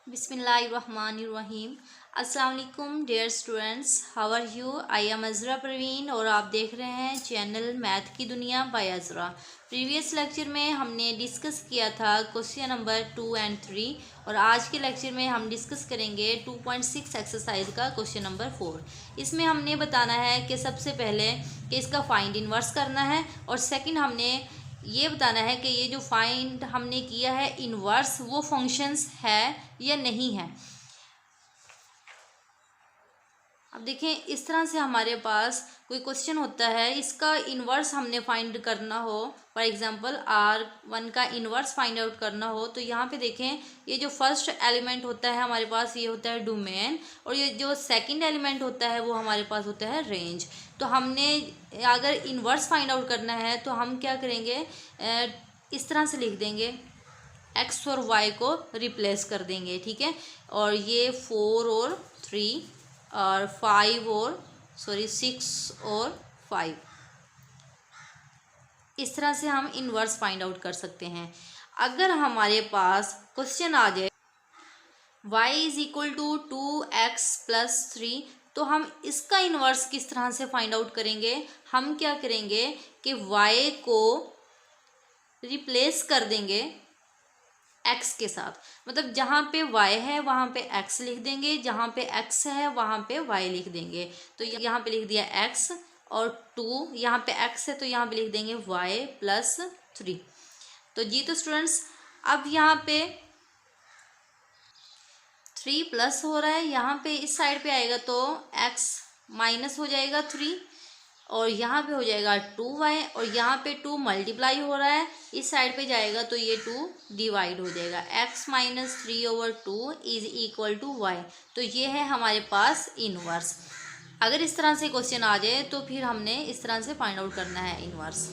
बिस्मिल्लाहिर्रहमानिर्रहीम। अस्सलाम वालेकुम dear students, how are you? I am Azra Parveen और आप देख रहे हैं चैनल मैथ की दुनिया बाय अज़रा। प्रीवियस लेक्चर में हमने डिस्कस किया था क्वेश्चन नंबर 2 एंड 3 और आज के लेक्चर में हम डिस्कस करेंगे 2.6 एक्सरसाइज का क्वेश्चन नंबर 4। इसमें हमने बताना है कि सबसे पहले कि इसका फाइंड इनवर्स करना है और सेकंड हमने ये बताना है कि ये जो फाइंड हमने किया है इनवर्स वो फंक्शंस है या नहीं है। अब देखें, इस तरह से हमारे पास कोई क्वेश्चन होता है, इसका इन्वर्स हमने फाइंड करना हो, फॉर एग्जांपल R1 का इन्वर्स फाइंड आउट करना हो, तो यहाँ पे देखें ये जो फर्स्ट एलिमेंट होता है हमारे पास ये होता है डोमेन और ये जो सेकंड एलिमेंट होता है वो हमारे पास होता है रेंज। तो हमने अगर इन्वर्स फाइंड आउट करना है तो हम क्या करेंगे, इस तरह से लिख देंगे, एक्स और वाई को रिप्लेस कर देंगे, ठीक है। और ये 4 और 3 और 5 और 6 और 5, इस तरह से हम इन्वर्स फाइंड आउट कर सकते हैं। अगर हमारे पास क्वेश्चन आ जाए y is equal to 2x plus 3, तो हम इसका इन्वर्स किस तरह से फाइंड आउट करेंगे? हम क्या करेंगे कि y को रिप्लेस कर देंगे x के साथ, मतलब जहाँ पे y है वहाँ पे x लिख देंगे, जहाँ पे x है वहाँ पे y लिख देंगे। तो यहाँ पे लिख दिया x और 2, यहाँ पे x है तो यहाँ पे लिख देंगे y प्लस 3। तो जी तो स्टूडेंट्स, अब यहाँ पे 3 प्लस हो रहा है, यहाँ पे इस साइड पे आएगा तो x माइनस हो जाएगा 3 और यहाँ पे हो जाएगा 2y और यहाँ पे 2 मल्टीप्लाई हो रहा है, इस साइड पे जाएगा तो ये 2 डिवाइड हो जाएगा। x minus 3/2 is equal to y। तो ये है हमारे पास इनवर्स। अगर इस तरह से क्वेश्चन आ जाए तो फिर हमने इस तरह से फाइंड आउट करना है इनवर्स।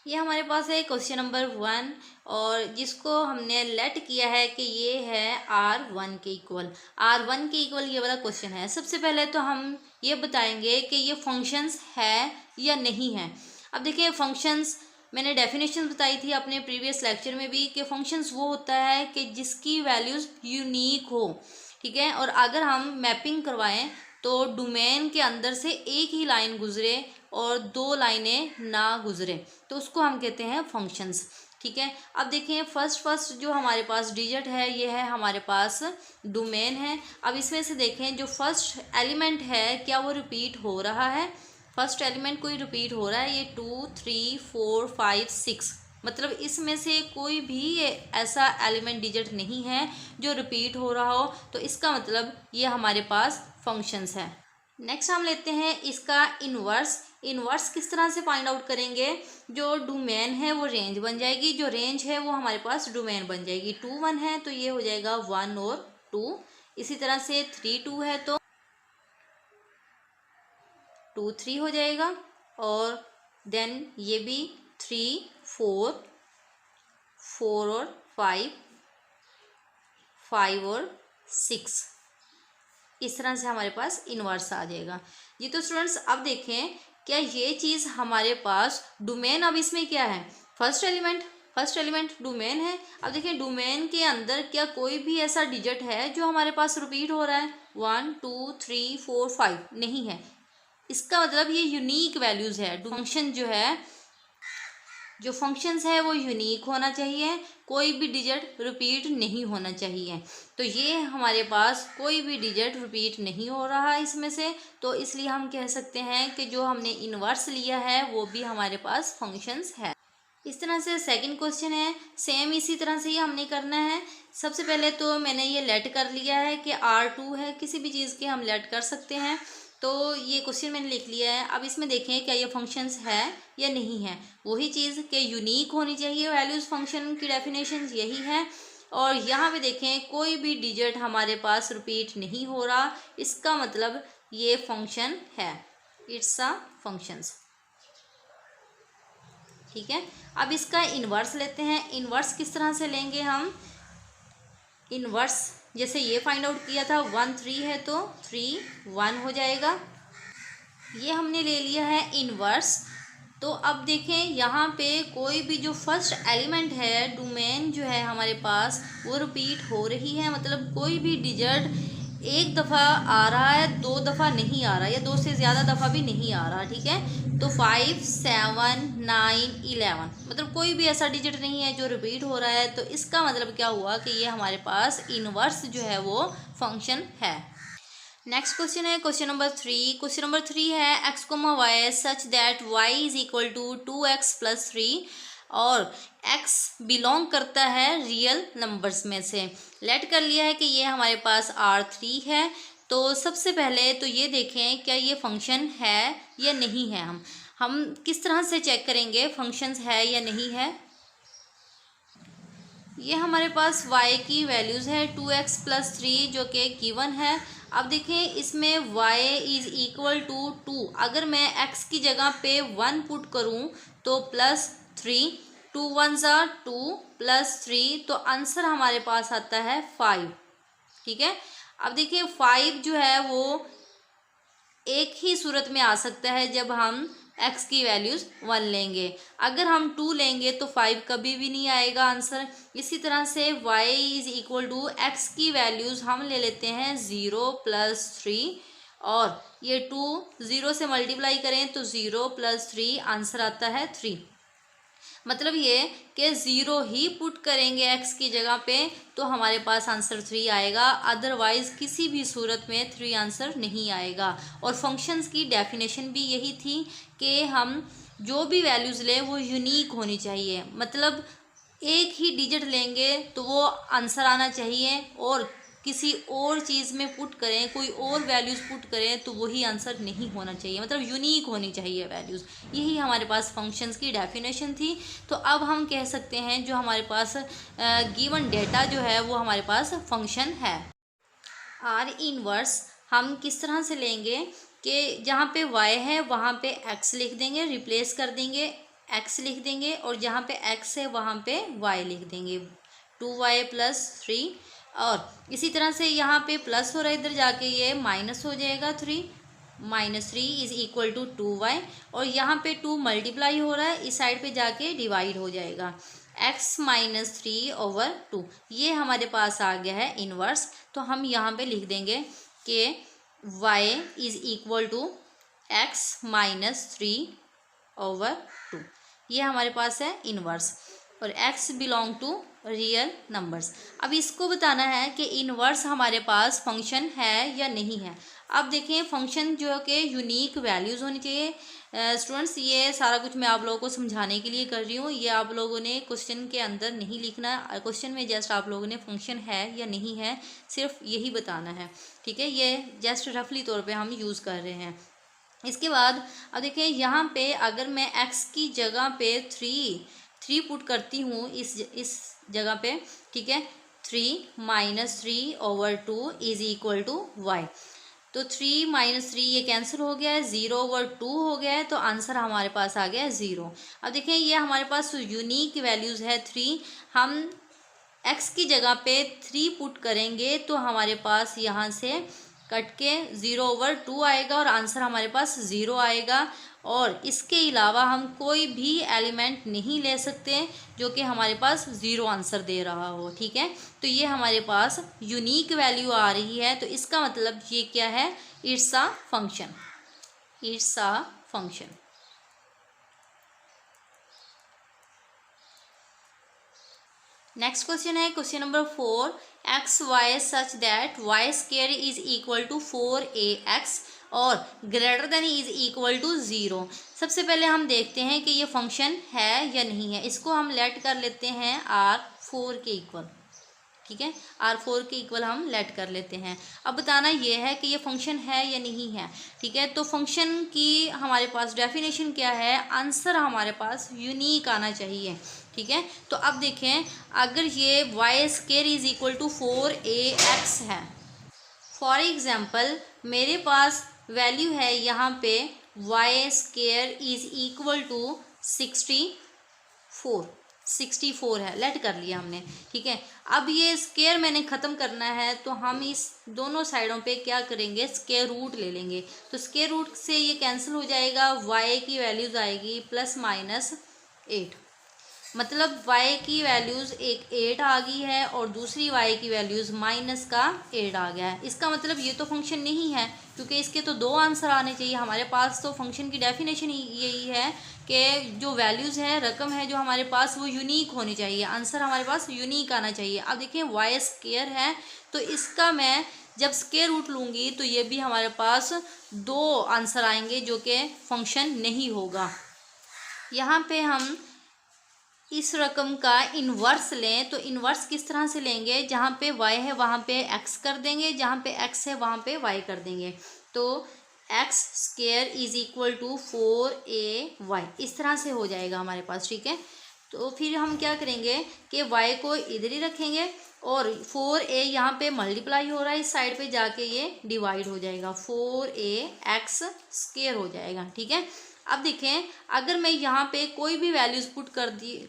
ये हमारे पास है क्वेश्चन नंबर 1 और जिसको हमने लेट किया है कि ये है R1 के इक्वल। R1 के इक्वल ये वाला क्वेश्चन है। सबसे पहले तो हम ये बताएंगे कि ये फंक्शंस है या नहीं है। अब देखिए, फंक्शंस मैंने डेफिनेशन बताई थी अपने प्रीवियस लेक्चर में भी कि फंक्शंस वो होता है कि जिसकी वैल्यूज़ यूनिक हो, ठीक है। और अगर हम मैपिंग करवाएं तो डोमेन के अंदर से एक ही लाइन गुजरे और 2 लाइनें ना गुजरे तो उसको हम कहते हैं फंक्शंस, ठीक है। अब देखें, फर्स्ट जो हमारे पास डिजिट है ये है हमारे पास डोमेन है। अब इसमें से देखें जो फर्स्ट एलिमेंट है क्या वो रिपीट हो रहा है? फर्स्ट एलिमेंट कोई रिपीट हो रहा है, ये 2 3 4 5 6, मतलब इसमें से कोई भी ऐसा एलिमेंट डिजिट नहीं है जो रिपीट हो रहा हो, तो इसका मतलब ये हमारे पास फंक्शंस है। नेक्स्ट हम लेते हैं इसका इन्वर्स। इन्वर्स किस तरह से फाइंड आउट करेंगे? जो डोमेन है वो रेंज बन जाएगी, जो रेंज है वो हमारे पास डोमेन बन जाएगी। 2 1 है तो ये हो जाएगा 1 और 2, इसी तरह से 3 2 है तो 2 3 हो जाएगा और देन ये भी 3 4 4 और 5 5 और 6, इस तरह से हमारे पास इन्वर्स आ जाएगा। जी तो स्टूडेंट्स, अब देखें क्या ये चीज़ हमारे पास डोमेन, अब इसमें क्या है, फर्स्ट एलिमेंट डोमेन है। अब देखें डोमेन के अंदर क्या कोई भी ऐसा डिजिट है जो हमारे पास रिपीट हो रहा है? 1 2 3 4 5 नहीं है। इसका मतलब ये यूनिक वैल्यूज़ है। फंक्शन जो है, जो फंक्शंस है वो यूनिक होना चाहिए, कोई भी डिजिट रिपीट नहीं होना चाहिए। तो ये हमारे पास कोई भी डिजिट रिपीट नहीं हो रहा है इसमें से, तो इसलिए हम कह सकते हैं कि जो हमने इन्वर्स लिया है वो भी हमारे पास फंक्शंस है। इस तरह से सेकंड क्वेश्चन है, सेम इसी तरह से ही हमने करना है। सबसे पहले तो मैंने ये लेट कर लिया है कि R2 है, किसी भी चीज़ के हम लेट कर सकते हैं, तो ये क्वेश्चन मैंने लिख लिया है। अब इसमें देखें क्या ये फंक्शंस है या नहीं है। वही चीज़ के यूनिक होनी चाहिए वैल्यूज़, फंक्शन की डेफिनेशन यही है। और यहाँ पे देखें कोई भी डिजिट हमारे पास रिपीट नहीं हो रहा, इसका मतलब ये फंक्शन है, इट्स अ फंक्शंस, ठीक है। अब इसका इन्वर्स लेते हैं। इन्वर्स किस तरह से लेंगे हम? इन्वर्स जैसे ये फाइंड आउट किया था, 1 3 है तो 3 1 हो जाएगा। ये हमने ले लिया है इन्वर्स तो अब देखें यहाँ पे कोई भी जो फर्स्ट एलिमेंट है डोमेन जो है हमारे पास वो रिपीट हो रही है, मतलब कोई भी डिजिट एक दफ़ा आ रहा है, दो दफ़ा नहीं आ रहा, या दो से ज़्यादा दफ़ा भी नहीं आ रहा, ठीक है। तो 5, 7, 9, 11 मतलब कोई भी ऐसा डिजिट नहीं है जो रिपीट हो रहा है। तो इसका मतलब क्या हुआ कि ये हमारे पास इनवर्स जो है वो फंक्शन है। नेक्स्ट क्वेश्चन है क्वेश्चन नंबर 3। क्वेश्चन नंबर 3 है x, y such that y is equal to 2x plus 3 और x बिलोंग करता है रियल नंबर्स में से। लेट कर लिया है कि ये हमारे पास R3 है। तो सबसे पहले तो ये देखें क्या ये फंक्शन है या नहीं है। हम किस तरह से चेक करेंगे फंक्शंस है या नहीं है। ये हमारे पास y की वैल्यूज़ है 2x प्लस 3 जो कि गिवन है। अब देखें इसमें y इज़ इक्वल टू 2, अगर मैं x की जगह पे 1 पुट करूँ तो प्लस 3, 2 1 ज़ा 2 प्लस 3, तो आंसर हमारे पास आता है 5, ठीक है। अब देखिए 5 जो है वो एक ही सूरत में आ सकता है जब हम x की वैल्यूज़ 1 लेंगे। अगर हम 2 लेंगे तो 5 कभी भी नहीं आएगा आंसर। इसी तरह से y is equal to x की वैल्यूज़ हम ले लेते हैं 0 प्लस 3 और ये 2 0 से मल्टीप्लाई करें तो 0 प्लस 3 आंसर आता है 3। मतलब ये कि 0 ही पुट करेंगे x की जगह पे तो हमारे पास आंसर 3 आएगा, अदरवाइज़ किसी भी सूरत में 3 आंसर नहीं आएगा। और फंक्शंस की डेफिनेशन भी यही थी कि हम जो भी वैल्यूज़ लें वो यूनिक होनी चाहिए, मतलब एक ही डिजिट लेंगे तो वो आंसर आना चाहिए, और किसी और चीज़ में पुट करें, कोई और वैल्यूज़ पुट करें तो वही आंसर नहीं होना चाहिए, मतलब यूनिक होनी चाहिए वैल्यूज़। यही हमारे पास फंक्शंस की डेफिनेशन थी। तो अब हम कह सकते हैं जो हमारे पास गिवन डेटा जो है वो हमारे पास फंक्शन है। आर इनवर्स हम किस तरह से लेंगे कि जहाँ पे y है वहाँ पे x लिख देंगे, रिप्लेस कर देंगे, x लिख देंगे, और जहाँ पे x है वहाँ पे y लिख देंगे, 2y प्लस 3। और इसी तरह से यहाँ पे प्लस हो रहा है, इधर जाके ये माइनस हो जाएगा 3, -3 इज इक्वल टू 2y, और यहाँ पे 2 मल्टीप्लाई हो रहा है, इस साइड पे जाके डिवाइड हो जाएगा, x माइनस 3 ओवर 2। ये हमारे पास आ गया है इनवर्स। तो हम यहाँ पे लिख देंगे कि y is equal to x minus 3 over 2। ये हमारे पास है इनवर्स, और x belong to real numbers. अब इसको बताना है कि इनवर्स हमारे पास फंक्शन है या नहीं है। अब देखें फंक्शन जो कि यूनिक वैल्यूज़ होनी चाहिए। स्टूडेंट्स ये सारा कुछ मैं आप लोगों को समझाने के लिए कर रही हूँ, ये आप लोगों ने क्वेश्चन के अंदर नहीं लिखना। क्वेश्चन में जस्ट आप लोगों ने फंक्शन है या नहीं है सिर्फ यही बताना है, ठीक है। ये जस्ट रफली तौर पे हम यूज़ कर रहे हैं। इसके बाद अब देखिए यहाँ पे अगर मैं x की जगह पे 3 पुट करती हूँ इस जगह पे, ठीक है, 3 minus 3 over 2 is equal to y। तो 3 माइनस 3 ये कैंसिल हो गया है, 0 ओवर 2 हो गया है, तो आंसर हमारे पास आ गया है 0। अब देखें ये हमारे पास यूनिक वैल्यूज़ है 3, हम x की जगह पे 3 पुट करेंगे तो हमारे पास यहाँ से कट के 0 ओवर 2 आएगा और आंसर हमारे पास 0 आएगा। और इसके अलावा हम कोई भी एलिमेंट नहीं ले सकते जो कि हमारे पास 0 आंसर दे रहा हो, ठीक है। तो ये हमारे पास यूनिक वैल्यू आ रही है, तो इसका मतलब ये क्या है, it's a function, it's a function. Next question है question number 4, x y such that y square is equal to 4ax और greater than is equal to 0। सबसे पहले हम देखते हैं कि ये फंक्शन है या नहीं है। इसको हम लेट कर लेते हैं R4 के इक्वल, ठीक है, R4 के इक्वल हम लेट कर लेते हैं। अब बताना ये है कि ये फंक्शन है या नहीं है, ठीक है। तो फंक्शन की हमारे पास डेफिनेशन क्या है, आंसर हमारे पास यूनिक आना चाहिए, ठीक है। तो अब देखें अगर ये Y square is equal to 4ax है, फॉर एग्जाम्पल मेरे पास वैल्यू है यहाँ पे Y square is equal to 64, 64 है, लेट कर लिया हमने, ठीक है। अब ये स्क्वायर मैंने ख़त्म करना है, तो हम इस दोनों साइडों पे क्या करेंगे, स्क्वायर रूट ले लेंगे। तो स्क्वायर रूट से ये कैंसिल हो जाएगा, y की वैल्यूज़ आएगी +-8, मतलब y की वैल्यूज़ एक 8 आ गई है और दूसरी y की वैल्यूज़ -8 आ गया है। इसका मतलब ये तो फंक्शन नहीं है, क्योंकि इसके तो दो आंसर आने चाहिए। हमारे पास तो फंक्शन की डेफिनेशन ही यही है कि जो वैल्यूज़ है, रकम है जो हमारे पास, वो यूनिक होनी चाहिए, आंसर हमारे पास यूनिक आना चाहिए। अब देखिए y स्क्वायर है, तो इसका मैं जब स्क्वायर रूट लूँगी तो ये भी हमारे पास दो आंसर आएंगे जो कि फंक्शन नहीं होगा। यहाँ पे हम इस रकम का इन्वर्स लें, तो इन्वर्स किस तरह से लेंगे, जहाँ पे y है वहाँ पे x कर देंगे, जहाँ पे x है वहाँ पे y कर देंगे। तो x square is equal to 4ay, इस तरह से हो जाएगा हमारे पास, ठीक है। तो फिर हम क्या करेंगे कि y को इधर ही रखेंगे और 4a यहाँ पे मल्टीप्लाई हो रहा है, इस साइड पे जाके ये डिवाइड हो जाएगा, 4ax स्क्वायर हो जाएगा, ठीक है। अब देखें, अगर मैं यहाँ पे कोई भी वैल्यूज़ पुट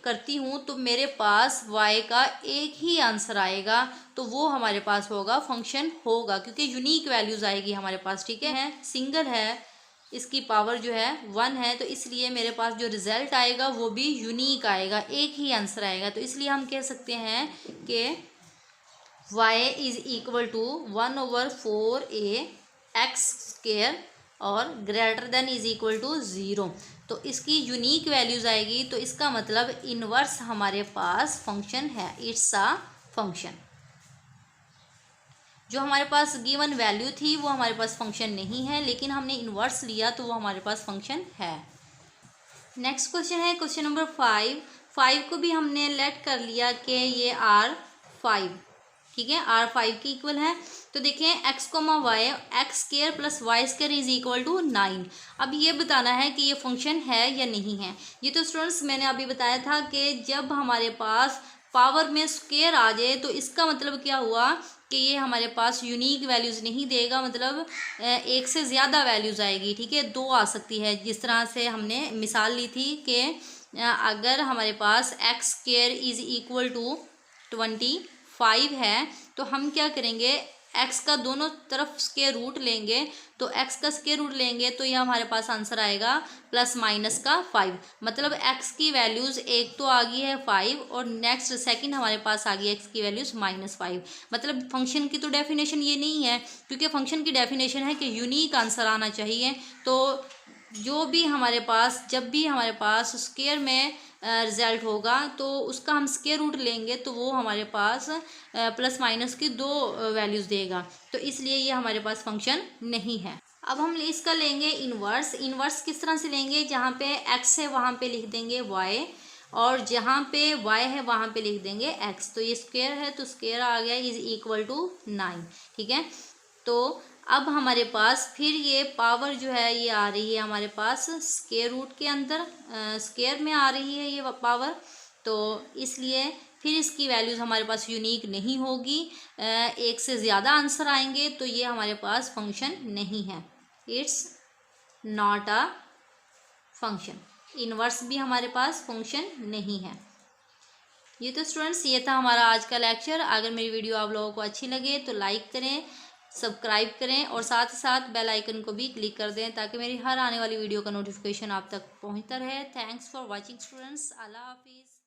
करती हूँ तो मेरे पास y का एक ही आंसर आएगा, तो वो हमारे पास होगा, फंक्शन होगा, क्योंकि यूनिक वैल्यूज़ आएगी हमारे पास, ठीक है। सिंगल है, इसकी पावर जो है 1 है, तो इसलिए मेरे पास जो रिज़ल्ट आएगा वो भी यूनिक आएगा, एक ही आंसर आएगा। तो इसलिए हम कह सकते हैं कि y is equal to 1/4ax square और greater than is equal to 0। तो इसकी यूनिक वैल्यूज़ आएगी, तो इसका मतलब इन्वर्स हमारे पास फंक्शन है, इट्स अ फंक्शन। जो हमारे पास गिवन वैल्यू थी वो हमारे पास फंक्शन नहीं है, लेकिन हमने इन्वर्स लिया तो वो हमारे पास फंक्शन है। नेक्स्ट क्वेश्चन है क्वेश्चन नंबर 5 को भी हमने लेट कर लिया कि ये R5, ठीक है, R5 की इक्वल है। तो देखें x, y, X square plus Y square is equal to 9। अब ये बताना है कि ये फंक्शन है या नहीं है। ये तो स्टूडेंट्स मैंने अभी बताया था कि जब हमारे पास पावर में स्क्वायर आ जाए तो इसका मतलब क्या हुआ कि ये हमारे पास यूनिक वैल्यूज़ नहीं देगा, मतलब एक से ज़्यादा वैल्यूज़ आएगी, ठीक है, दो आ सकती है। जिस तरह से हमने मिसाल ली थी कि अगर हमारे पास x square is equal to 25 है, तो हम क्या करेंगे, x का दोनों तरफ स्क्वायर रूट लेंगे। तो x का स्क्वायर रूट लेंगे तो यह हमारे पास आंसर आएगा +-5, मतलब x की वैल्यूज़ एक तो आ गई है 5 और नेक्स्ट सेकंड हमारे पास आ गई x की वैल्यूज़ -5। मतलब फंक्शन की तो डेफिनेशन ये नहीं है, क्योंकि फंक्शन की डेफिनेशन है कि यूनिक आंसर आना चाहिए। तो जो भी हमारे पास, जब भी हमारे पास स्क्वायर में रिज़ल्ट होगा तो उसका हम स्क्वायर रूट लेंगे तो वो हमारे पास प्लस माइनस की दो वैल्यूज़ देगा, तो इसलिए ये हमारे पास फंक्शन नहीं है। अब हम इसका लेंगे इन्वर्स। इन्वर्स किस तरह से लेंगे, जहाँ पे x है वहाँ पे लिख देंगे y और जहाँ पे y है वहाँ पे लिख देंगे x। तो ये स्क्वायर है तो स्क्वायर आ गया इज इक्वल टू 9, ठीक है। तो अब हमारे पास फिर ये पावर जो है ये आ रही है हमारे पास स्क्वायर रूट के अंदर, स्क्वायर में आ रही है ये पावर, तो इसलिए फिर इसकी वैल्यूज़ हमारे पास यूनिक नहीं होगी, एक से ज़्यादा आंसर आएंगे, तो ये हमारे पास फंक्शन नहीं है, it's not a function. Inverse भी हमारे पास फंक्शन नहीं है। ये तो स्टूडेंट्स ये था हमारा आज का लेक्चर। अगर मेरी वीडियो आप लोगों को अच्छी लगे तो लाइक करें, सब्सक्राइब करें और साथ ही साथ बेल आइकन को भी क्लिक कर दें ताकि मेरी हर आने वाली वीडियो का नोटिफिकेशन आप तक पहुंचता रहे। Thanks for watching students. अल्लाह हाफिज़।